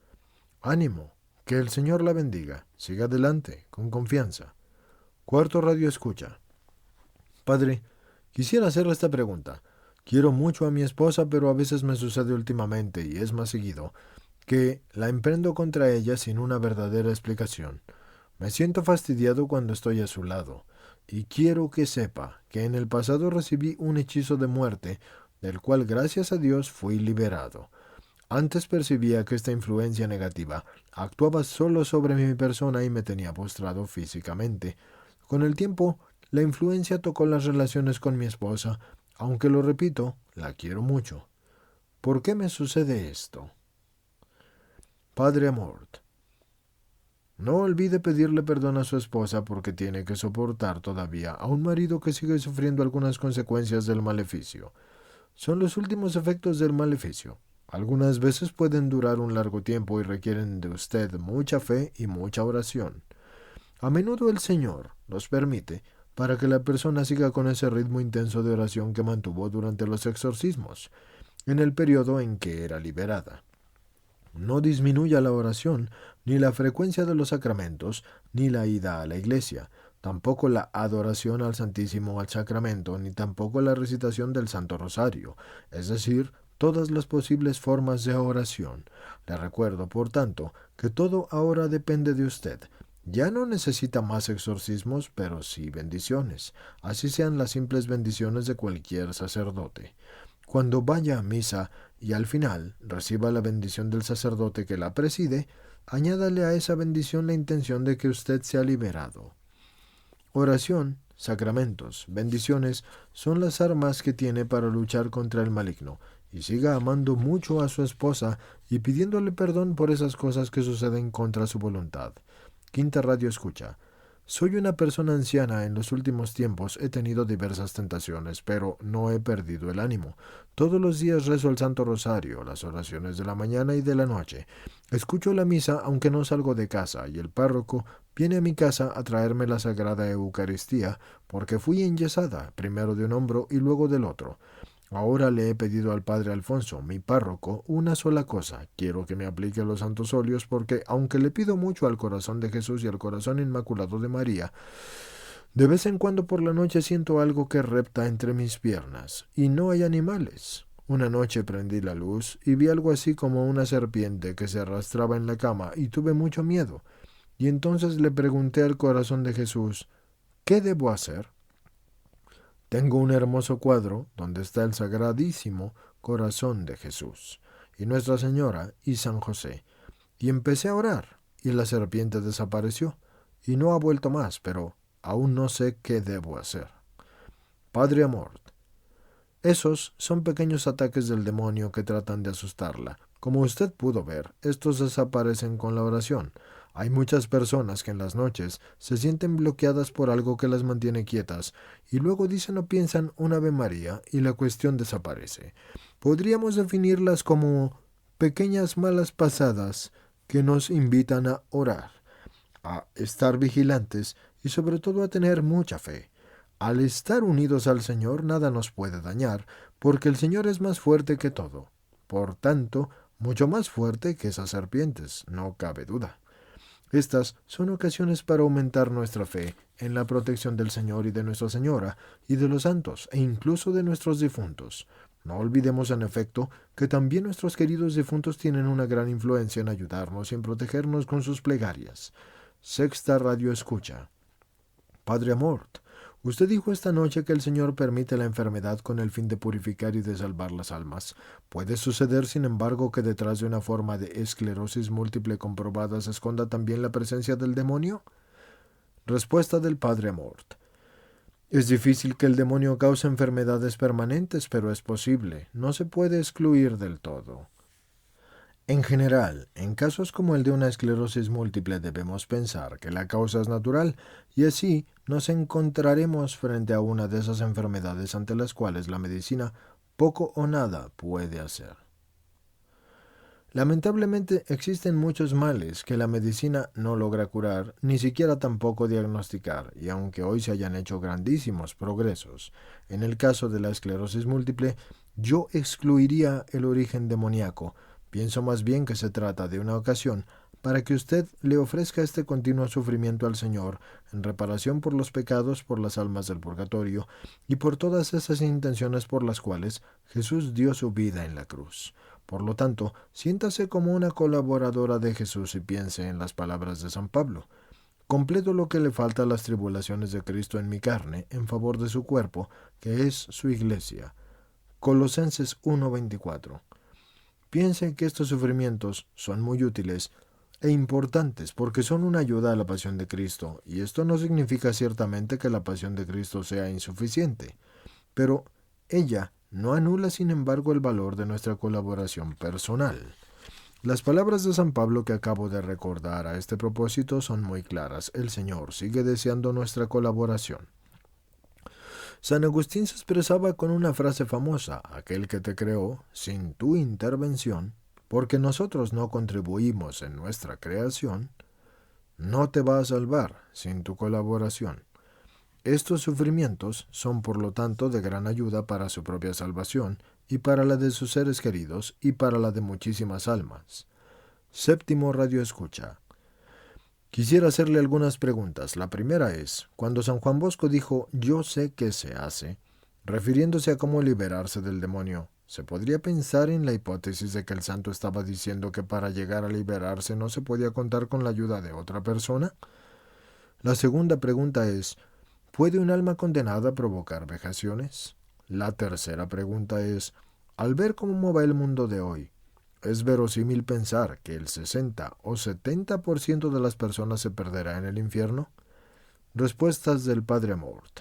Ánimo, que el Señor la bendiga. Siga adelante, con confianza. Cuarto Radio Escucha. Padre, quisiera hacerle esta pregunta. Quiero mucho a mi esposa, pero a veces me sucede últimamente, y es más seguido, que la emprendo contra ella sin una verdadera explicación. Me siento fastidiado cuando estoy a su lado, y quiero que sepa que en el pasado recibí un hechizo de muerte, del cual gracias a Dios fui liberado. Antes percibía que esta influencia negativa actuaba solo sobre mi persona y me tenía postrado físicamente. Con el tiempo, la influencia tocó las relaciones con mi esposa, aunque lo repito, la quiero mucho. ¿Por qué me sucede esto? Padre Amort, no olvide pedirle perdón a su esposa porque tiene que soportar todavía a un marido que sigue sufriendo algunas consecuencias del maleficio. Son los últimos efectos del maleficio. Algunas veces pueden durar un largo tiempo y requieren de usted mucha fe y mucha oración. A menudo el Señor los permite para que la persona siga con ese ritmo intenso de oración que mantuvo durante los exorcismos, en el periodo en que era liberada. No disminuya la oración, ni la frecuencia de los sacramentos, ni la ida a la iglesia, tampoco la adoración al Santísimo al Sacramento, ni tampoco la recitación del Santo Rosario, es decir, todas las posibles formas de oración. Le recuerdo, por tanto, que todo ahora depende de usted. Ya no necesita más exorcismos, pero sí bendiciones, así sean las simples bendiciones de cualquier sacerdote. Cuando vaya a misa y al final reciba la bendición del sacerdote que la preside, añádale a esa bendición la intención de que usted sea liberado. Oración, sacramentos, bendiciones son las armas que tiene para luchar contra el maligno, y siga amando mucho a su esposa y pidiéndole perdón por esas cosas que suceden contra su voluntad. Quinta Radio Escucha. Soy una persona anciana. En los últimos tiempos he tenido diversas tentaciones, pero no he perdido el ánimo. Todos los días rezo el Santo Rosario, las oraciones de la mañana y de la noche. Escucho la misa aunque no salgo de casa, y el párroco viene a mi casa a traerme la Sagrada Eucaristía, porque fui enyesada, primero de un hombro y luego del otro. Ahora le he pedido al padre Alfonso, mi párroco, una sola cosa. Quiero que me aplique los santos óleos porque, aunque le pido mucho al corazón de Jesús y al corazón inmaculado de María, de vez en cuando por la noche siento algo que repta entre mis piernas, y no hay animales. Una noche prendí la luz y vi algo así como una serpiente que se arrastraba en la cama y tuve mucho miedo. Y entonces le pregunté al corazón de Jesús, ¿qué debo hacer? Tengo un hermoso cuadro donde está el sagradísimo corazón de Jesús, y Nuestra Señora y San José, y empecé a orar, y la serpiente desapareció, y no ha vuelto más, pero aún no sé qué debo hacer. Padre Amort, esos son pequeños ataques del demonio que tratan de asustarla. Como usted pudo ver, estos desaparecen con la oración. Hay muchas personas que en las noches se sienten bloqueadas por algo que las mantiene quietas y luego dicen o piensan un Ave María y la cuestión desaparece. Podríamos definirlas como pequeñas malas pasadas que nos invitan a orar, a estar vigilantes y sobre todo a tener mucha fe. Al estar unidos al Señor nada nos puede dañar, porque el Señor es más fuerte que todo. Por tanto, mucho más fuerte que esas serpientes, no cabe duda. Estas son ocasiones para aumentar nuestra fe en la protección del Señor y de Nuestra Señora, y de los santos, e incluso de nuestros difuntos. No olvidemos, en efecto, que también nuestros queridos difuntos tienen una gran influencia en ayudarnos y en protegernos con sus plegarias. Sexta Radio Escucha. Padre Amort, usted dijo esta noche que el Señor permite la enfermedad con el fin de purificar y de salvar las almas. ¿Puede suceder, sin embargo, que detrás de una forma de esclerosis múltiple comprobada se esconda también la presencia del demonio? Respuesta del Padre Amort. Es difícil que el demonio cause enfermedades permanentes, pero es posible. No se puede excluir del todo. En general, en casos como el de una esclerosis múltiple debemos pensar que la causa es natural y así nos encontraremos frente a una de esas enfermedades ante las cuales la medicina poco o nada puede hacer. Lamentablemente existen muchos males que la medicina no logra curar, ni siquiera tampoco diagnosticar, y aunque hoy se hayan hecho grandísimos progresos, en el caso de la esclerosis múltiple, yo excluiría el origen demoníaco. Pienso más bien que se trata de una ocasión para que usted le ofrezca este continuo sufrimiento al Señor en reparación por los pecados, por las almas del purgatorio y por todas esas intenciones por las cuales Jesús dio su vida en la cruz. Por lo tanto, siéntase como una colaboradora de Jesús y piense en las palabras de San Pablo. Completo lo que le falta a las tribulaciones de Cristo en mi carne, en favor de su cuerpo, que es su iglesia. Colosenses 1:24. Piense que estos sufrimientos son muy útiles e importantes porque son una ayuda a la pasión de Cristo, y esto no significa ciertamente que la pasión de Cristo sea insuficiente, pero ella no anula sin embargo el valor de nuestra colaboración personal. Las palabras de San Pablo que acabo de recordar a este propósito son muy claras. El Señor sigue deseando nuestra colaboración. San Agustín se expresaba con una frase famosa: aquel que te creó sin tu intervención, porque nosotros no contribuimos en nuestra creación, no te va a salvar sin tu colaboración. Estos sufrimientos son por lo tanto de gran ayuda para su propia salvación y para la de sus seres queridos y para la de muchísimas almas. Séptimo Radio Escucha. Quisiera hacerle algunas preguntas. La primera es, cuando San Juan Bosco dijo «yo sé qué se hace», refiriéndose a cómo liberarse del demonio, ¿se podría pensar en la hipótesis de que el santo estaba diciendo que para llegar a liberarse no se podía contar con la ayuda de otra persona? La segunda pregunta es, ¿puede un alma condenada provocar vejaciones? La tercera pregunta es, al ver cómo va el mundo de hoy, ¿es verosímil pensar que el 60 o 70% de las personas se perderá en el infierno? Respuestas del Padre Mort.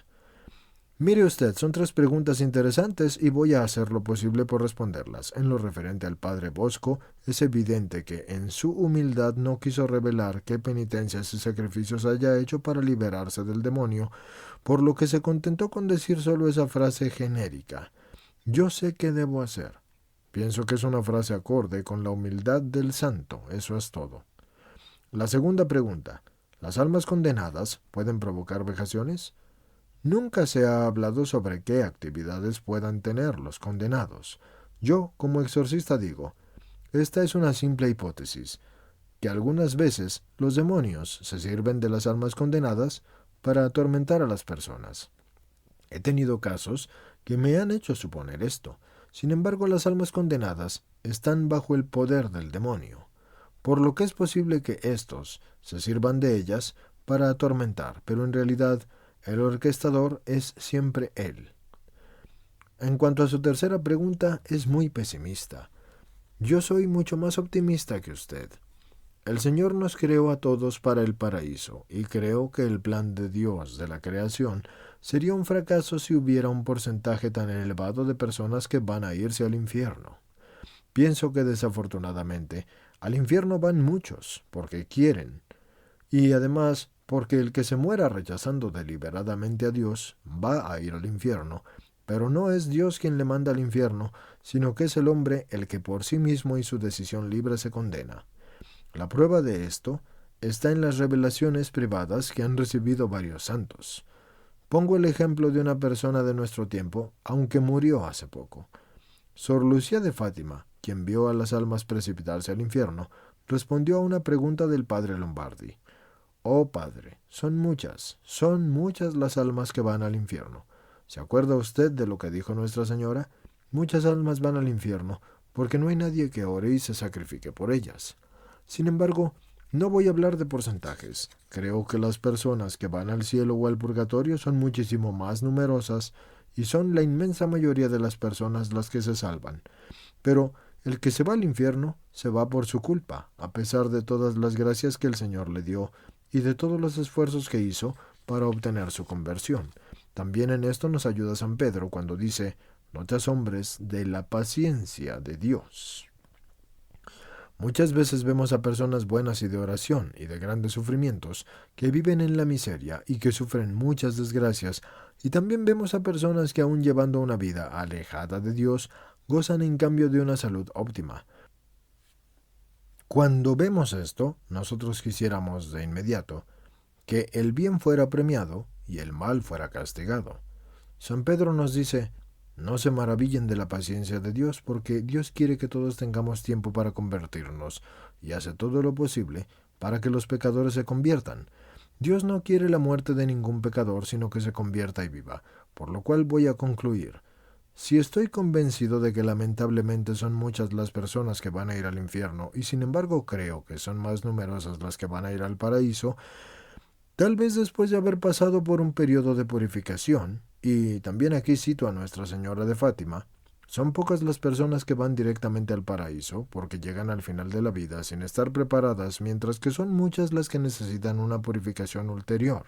Mire usted, son tres preguntas interesantes y voy a hacer lo posible por responderlas. En lo referente al Padre Bosco, es evidente que en su humildad no quiso revelar qué penitencias y sacrificios haya hecho para liberarse del demonio, por lo que se contentó con decir solo esa frase genérica: «Yo sé qué debo hacer». Pienso que es una frase acorde con la humildad del santo, eso es todo. La segunda pregunta, ¿las almas condenadas pueden provocar vejaciones? Nunca se ha hablado sobre qué actividades puedan tener los condenados. Yo, como exorcista, digo, esta es una simple hipótesis, que algunas veces los demonios se sirven de las almas condenadas para atormentar a las personas. He tenido casos que me han hecho suponer esto. Sin embargo, las almas condenadas están bajo el poder del demonio, por lo que es posible que éstos se sirvan de ellas para atormentar, pero en realidad el orquestador es siempre él. En cuanto a su tercera pregunta, es muy pesimista. Yo soy mucho más optimista que usted. El Señor nos creó a todos para el paraíso, y creo que el plan de Dios de la creación sería un fracaso si hubiera un porcentaje tan elevado de personas que van a irse al infierno. Pienso que desafortunadamente al infierno van muchos, porque quieren, y además porque el que se muera rechazando deliberadamente a Dios va a ir al infierno, pero no es Dios quien le manda al infierno, sino que es el hombre el que por sí mismo y su decisión libre se condena. La prueba de esto está en las revelaciones privadas que han recibido varios santos. Pongo el ejemplo de una persona de nuestro tiempo, aunque murió hace poco. Sor Lucía de Fátima, quien vio a las almas precipitarse al infierno, respondió a una pregunta del padre Lombardi. «Oh padre, son muchas las almas que van al infierno. ¿Se acuerda usted de lo que dijo Nuestra Señora? Muchas almas van al infierno, porque no hay nadie que ore y se sacrifique por ellas». Sin embargo, no voy a hablar de porcentajes. Creo que las personas que van al cielo o al purgatorio son muchísimo más numerosas y son la inmensa mayoría de las personas las que se salvan. Pero el que se va al infierno se va por su culpa, a pesar de todas las gracias que el Señor le dio y de todos los esfuerzos que hizo para obtener su conversión. También en esto nos ayuda San Pedro cuando dice: «No te asombres de la paciencia de Dios». Muchas veces vemos a personas buenas y de oración y de grandes sufrimientos que viven en la miseria y que sufren muchas desgracias, y también vemos a personas que aun llevando una vida alejada de Dios, gozan en cambio de una salud óptima. Cuando vemos esto, nosotros quisiéramos de inmediato que el bien fuera premiado y el mal fuera castigado. San Pedro nos dice: no se maravillen de la paciencia de Dios, porque Dios quiere que todos tengamos tiempo para convertirnos, y hace todo lo posible para que los pecadores se conviertan. Dios no quiere la muerte de ningún pecador, sino que se convierta y viva, por lo cual voy a concluir. Si estoy convencido de que lamentablemente son muchas las personas que van a ir al infierno, y sin embargo creo que son más numerosas las que van a ir al paraíso, tal vez después de haber pasado por un periodo de purificación, y también aquí cito a Nuestra Señora de Fátima, son pocas las personas que van directamente al paraíso porque llegan al final de la vida sin estar preparadas, mientras que son muchas las que necesitan una purificación ulterior.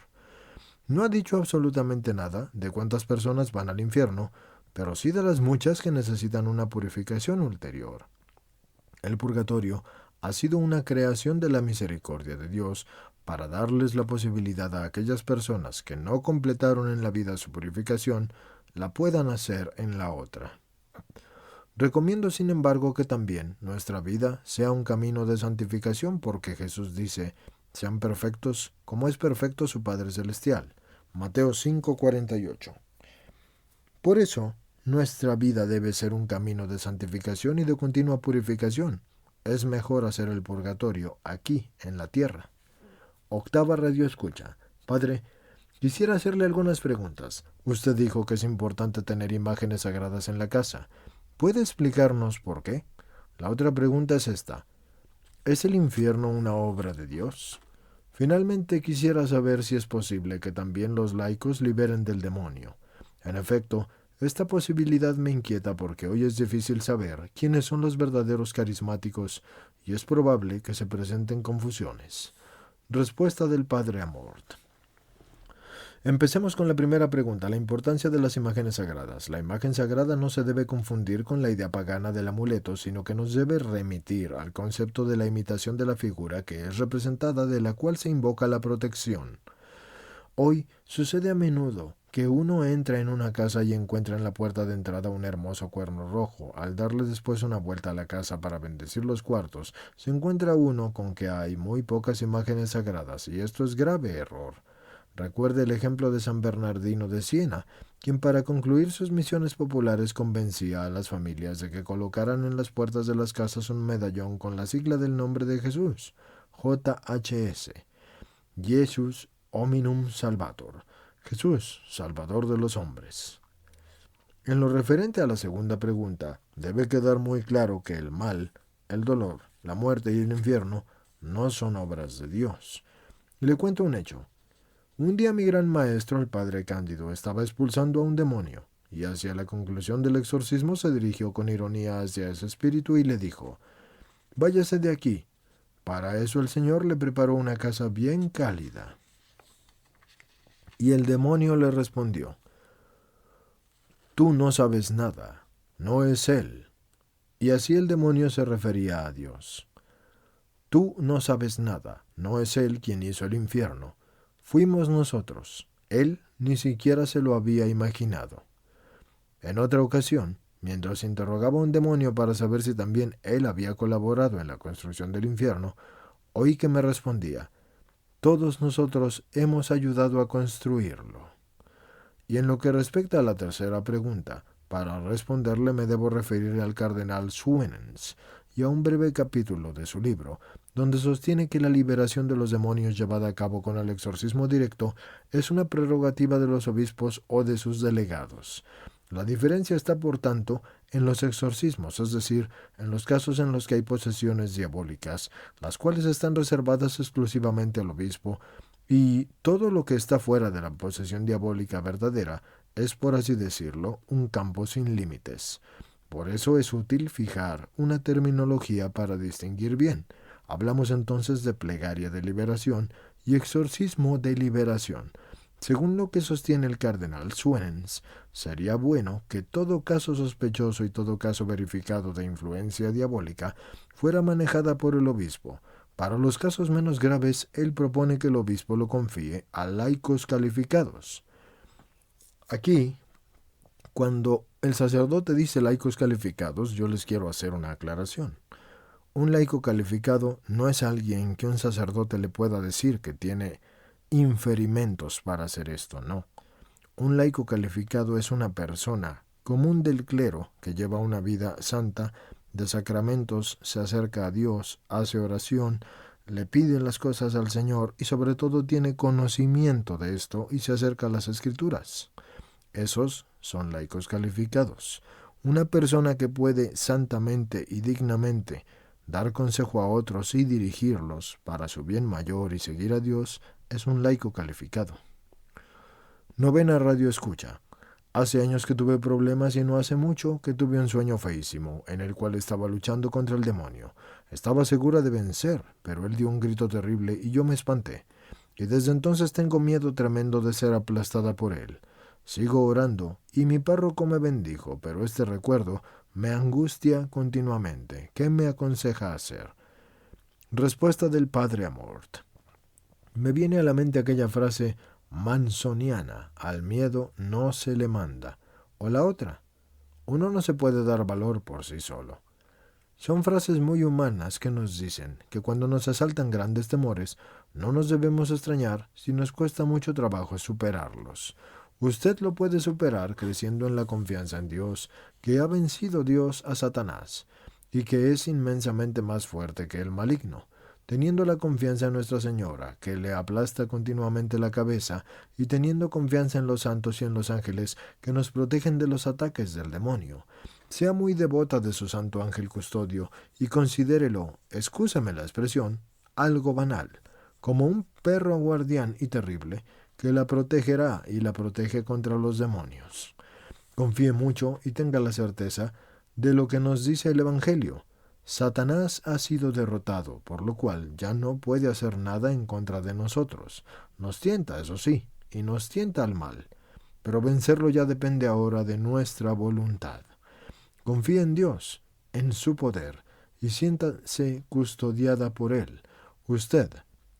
No ha dicho absolutamente nada de cuántas personas van al infierno, pero sí de las muchas que necesitan una purificación ulterior. El purgatorio ha sido una creación de la misericordia de Dios para darles la posibilidad a aquellas personas que no completaron en la vida su purificación, la puedan hacer en la otra. Recomiendo, sin embargo, que también nuestra vida sea un camino de santificación, porque Jesús dice: sean perfectos como es perfecto su Padre Celestial. Mateo 5:48. Por eso, nuestra vida debe ser un camino de santificación y de continua purificación. Es mejor hacer el purgatorio aquí, en la tierra. Octava Radio Escucha. Padre, quisiera hacerle algunas preguntas. Usted dijo que es importante tener imágenes sagradas en la casa. ¿Puede explicarnos por qué? La otra pregunta es esta: ¿es el infierno una obra de Dios? Finalmente, quisiera saber si es posible que también los laicos liberen del demonio. En efecto, esta posibilidad me inquieta porque hoy es difícil saber quiénes son los verdaderos carismáticos y es probable que se presenten confusiones. Respuesta del Padre Amort. Empecemos con la primera pregunta: la importancia de las imágenes sagradas. La imagen sagrada no se debe confundir con la idea pagana del amuleto, sino que nos debe remitir al concepto de la imitación de la figura que es representada, de la cual se invoca la protección. Hoy sucede a menudo que uno entra en una casa y encuentra en la puerta de entrada un hermoso cuerno rojo. Al darle después una vuelta a la casa para bendecir los cuartos, se encuentra uno con que hay muy pocas imágenes sagradas, y esto es grave error. Recuerde el ejemplo de San Bernardino de Siena, quien para concluir sus misiones populares convencía a las familias de que colocaran en las puertas de las casas un medallón con la sigla del nombre de Jesús, JHS, Jesus Hominum Salvator, Jesús, Salvador de los hombres. En lo referente a la segunda pregunta, debe quedar muy claro que el mal, el dolor, la muerte y el infierno no son obras de Dios. Le cuento un hecho. Un día mi gran maestro, el padre Cándido, estaba expulsando a un demonio, y hacia la conclusión del exorcismo se dirigió con ironía hacia ese espíritu y le dijo: váyase de aquí. Para eso el Señor le preparó una casa bien cálida. Y el demonio le respondió: tú no sabes nada, no es Él. Y así el demonio se refería a Dios. Tú no sabes nada, no es Él quien hizo el infierno. Fuimos nosotros. Él ni siquiera se lo había imaginado. En otra ocasión, mientras interrogaba a un demonio para saber si también él había colaborado en la construcción del infierno, oí que me respondía: todos nosotros hemos ayudado a construirlo. Y en lo que respecta a la tercera pregunta, para responderle me debo referir al cardenal Suenens y a un breve capítulo de su libro, donde sostiene que la liberación de los demonios llevada a cabo con el exorcismo directo es una prerrogativa de los obispos o de sus delegados. La diferencia está, por tanto, en los exorcismos, es decir, en los casos en los que hay posesiones diabólicas, las cuales están reservadas exclusivamente al obispo, y todo lo que está fuera de la posesión diabólica verdadera es, por así decirlo, un campo sin límites. Por eso es útil fijar una terminología para distinguir bien. Hablamos entonces de plegaria de liberación y exorcismo de liberación. Según lo que sostiene el cardenal Suenens, sería bueno que todo caso sospechoso y todo caso verificado de influencia diabólica fuera manejada por el obispo. Para los casos menos graves, él propone que el obispo lo confíe a laicos calificados. Aquí, cuando el sacerdote dice laicos calificados, yo les quiero hacer una aclaración. Un laico calificado no es alguien que un sacerdote le pueda decir que tiene inferimentos para hacer esto, no. Un laico calificado es una persona común del clero que lleva una vida santa, de sacramentos, se acerca a Dios, hace oración, le pide las cosas al Señor y sobre todo tiene conocimiento de esto y se acerca a las Escrituras. Esos son laicos calificados. Una persona que puede santamente y dignamente dar consejo a otros y dirigirlos para su bien mayor y seguir a Dios es un laico calificado. Novena Radio Escucha. Hace años que tuve problemas y no hace mucho que tuve un sueño feísimo en el cual estaba luchando contra el demonio. Estaba segura de vencer, pero él dio un grito terrible y yo me espanté. Y desde entonces tengo miedo tremendo de ser aplastada por él. Sigo orando y mi párroco me bendijo, pero este recuerdo me angustia continuamente. ¿Qué me aconseja hacer? Respuesta del Padre Amort. Me viene a la mente aquella frase mansoniana: al miedo no se le manda. O la otra: uno no se puede dar valor por sí solo. Son frases muy humanas que nos dicen que cuando nos asaltan grandes temores, no nos debemos extrañar si nos cuesta mucho trabajo superarlos. Usted lo puede superar creciendo en la confianza en Dios, que ha vencido Dios a Satanás, y que es inmensamente más fuerte que el maligno, teniendo la confianza en Nuestra Señora, que le aplasta continuamente la cabeza, y teniendo confianza en los santos y en los ángeles, que nos protegen de los ataques del demonio. Sea muy devota de su santo ángel custodio, y considérelo, excúseme la expresión, algo banal, como un perro guardián y terrible, que la protegerá y la protege contra los demonios. Confíe mucho y tenga la certeza de lo que nos dice el Evangelio. Satanás ha sido derrotado, por lo cual ya no puede hacer nada en contra de nosotros. Nos tienta, eso sí, y nos tienta al mal, pero vencerlo ya depende ahora de nuestra voluntad. Confíe en Dios, en su poder, y siéntase custodiada por Él. Usted,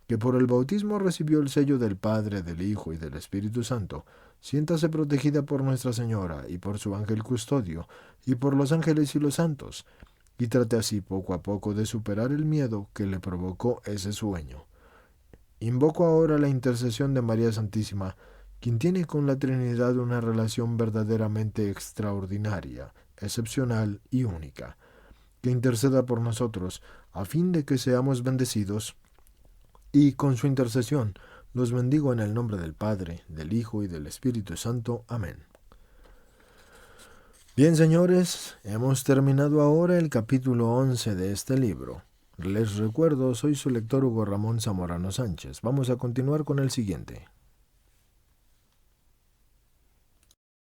que por el bautismo recibió el sello del Padre, del Hijo y del Espíritu Santo, siéntase protegida por Nuestra Señora y por su ángel custodio, y por los ángeles y los santos, y trate así poco a poco de superar el miedo que le provocó ese sueño. Invoco ahora la intercesión de María Santísima, quien tiene con la Trinidad una relación verdaderamente extraordinaria, excepcional y única, que interceda por nosotros, a fin de que seamos bendecidos, y con su intercesión los bendigo en el nombre del Padre, del Hijo y del Espíritu Santo. Amén. Bien, señores, hemos terminado ahora el capítulo 11 de este libro. Les recuerdo, soy su lector Hugo Ramón Zamorano Sánchez. Vamos a continuar con el siguiente.